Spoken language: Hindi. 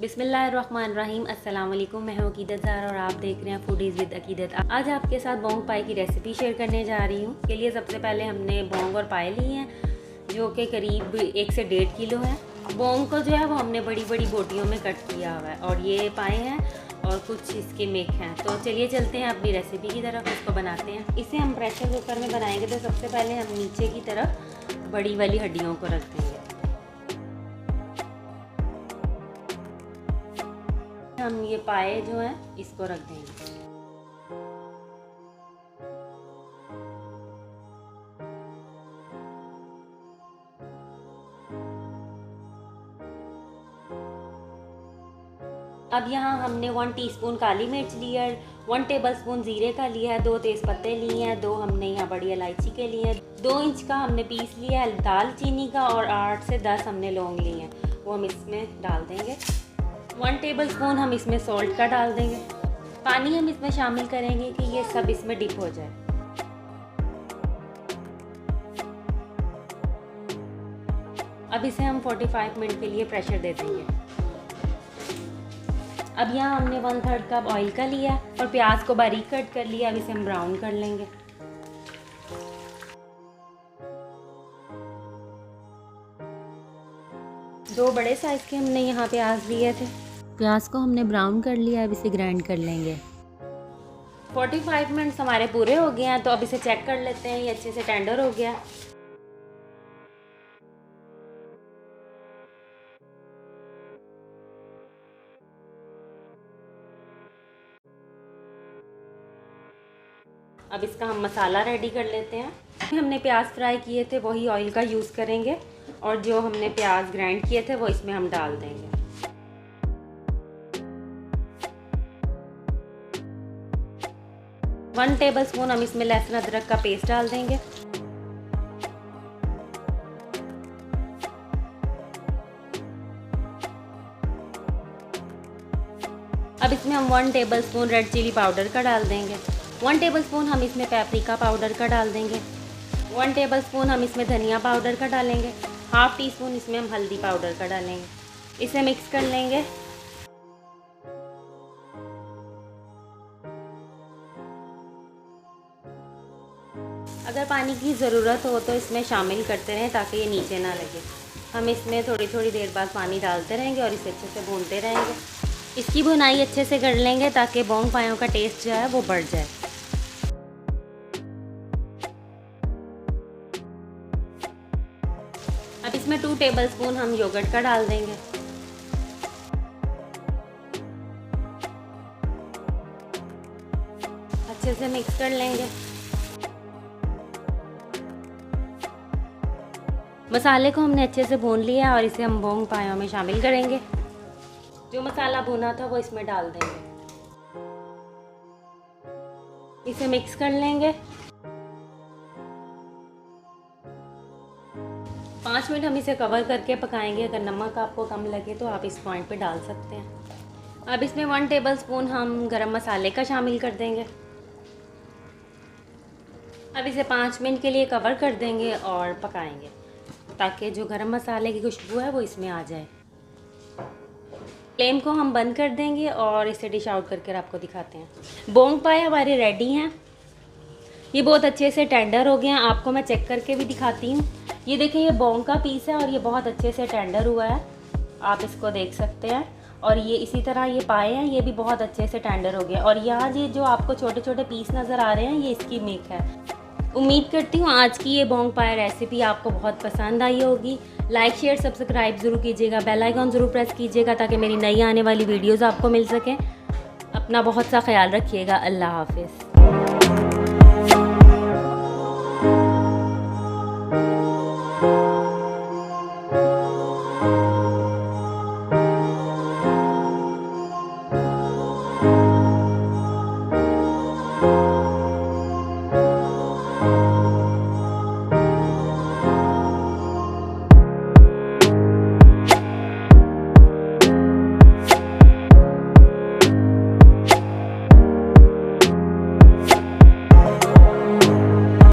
बिस्मिल्लाहिर्रहमानिर्रहीम। अस्सलाम वालेकुम। मैं हूँ अकीदत ज़ाहरा और आप देख रहे हैं फूडीज़ विद अकीदत। आज आपके साथ बोंग पाए की रेसिपी शेयर करने जा रही हूँ। के लिए सबसे पहले हमने बोंग और पाए लिए हैं जो कि करीब 1 से 1.5 किलो है। बोंग को जो है वो हमने बड़ी बड़ी बोटियों में कट किया हुआ है और ये पाए हैं और कुछ इसके मेक हैं। तो चलिए चलते हैं अपनी रेसिपी की तरफ, इसको बनाते हैं। इसे हम प्रेशर कुकर में बनाएंगे तो सबसे पहले हम नीचे की तरफ बड़ी वाली हड्डियों को रख देंगे। हम ये पाए जो हैं इसको रख देंगे। अब यहाँ हमने 1 टीस्पून काली मिर्च लिया है, 1 टेबलस्पून जीरे का लिया है, 2 तेज़पत्ते लिए हैं, 2 हमने यहाँ बड़ी इलायची के लिए हैं, 2 इंच का हमने पीस लिया है दालचीनी का और 8 से 10 हमने लौंग लिए हैं, वो हम इसमें डाल देंगे। 1 टेबलस्पून हम इसमें सॉल्ट का डाल देंगे। पानी हम इसमें शामिल करेंगे कि ये सब इसमें डिप हो जाए। अब इसे हम 45 मिनट के लिए प्रेशर दे देंगे। अब यहाँ हमने 1/3 कप ऑयल का लिया और प्याज को बारीक कट कर लिया। अब इसे हम ब्राउन कर लेंगे। दो बड़े साइज़ के हमने यहाँ प्याज लिए थे। प्याज को हमने ब्राउन कर लिया। अब इसे ग्राइंड कर लेंगे। 45 मिनट्स हमारे पूरे हो गए हैं तो अब इसे चेक कर लेते हैं ये अच्छे से टेंडर हो गया। अब इसका हम मसाला रेडी कर लेते हैं। हमने प्याज फ्राई किए थे वही ऑयल का यूज़ करेंगे और जो हमने प्याज ग्राइंड किए थे वो इसमें हम डाल देंगे। वन टेबलस्पून हम इसमें लहसुन अदरक का पेस्ट डाल देंगे। अब इसमें हम 1 टेबलस्पून रेड चिली पाउडर का डाल देंगे। 1 टेबलस्पून हम इसमें पेपरिका पाउडर का डाल देंगे। 1 टेबलस्पून हम इसमें धनिया पाउडर का डालेंगे। हाफ टी स्पून इसमें हम हल्दी पाउडर का डालेंगे। इसे मिक्स कर लेंगे। अगर पानी की ज़रूरत हो तो इसमें शामिल करते रहें ताकि ये नीचे ना लगे। हम इसमें थोड़ी थोड़ी देर बाद पानी डालते रहेंगे और इसे अच्छे से भूनते रहेंगे। इसकी भुनाई अच्छे से कर लेंगे ताकि बोंग पायों का टेस्ट जो है वो बढ़ जाए। अब इसमें 2 टेबलस्पून हम योगर्ट का डाल देंगे। अच्छे से मिक्स कर लेंगे। मसाले को हमने अच्छे से भून लिया और इसे हम बोंग पायों में शामिल करेंगे। जो मसाला भुना था वो इसमें डाल देंगे। इसे मिक्स कर लेंगे। 5 मिनट हम इसे कवर करके पकाएंगे। अगर नमक आपको कम लगे तो आप इस पॉइंट पे डाल सकते हैं। अब इसमें 1 टेबलस्पून हम गरम मसाले का शामिल कर देंगे। अब इसे 5 मिनट के लिए कवर कर देंगे और पकाएंगे ताकि जो गरम मसाले की खुशबू है वो इसमें आ जाए। फ्लेम को हम बंद कर देंगे और इसे डिश आउट करके आपको दिखाते हैं। बोंग पाए हमारे रेडी हैं। ये बहुत अच्छे से टेंडर हो गए हैं। आपको मैं चेक करके भी दिखाती हूँ। ये देखिए ये बोंग का पीस है और ये बहुत अच्छे से टेंडर हुआ है, आप इसको देख सकते हैं। और ये इसी तरह ये पाए हैं, ये भी बहुत अच्छे से टेंडर हो गया। और यहाँ ये जो आपको छोटे छोटे पीस नज़र आ रहे हैं ये इसकी मेक है। उम्मीद करती हूँ आज की ये बोंग पाए रेसिपी आपको बहुत पसंद आई होगी। लाइक शेयर सब्सक्राइब ज़रूर कीजिएगा, बेल आइकॉन ज़रूर प्रेस कीजिएगा ताकि मेरी नई आने वाली वीडियोज़ आपको मिल सकें। अपना बहुत सा ख्याल रखिएगा। अल्लाह हाफिज़।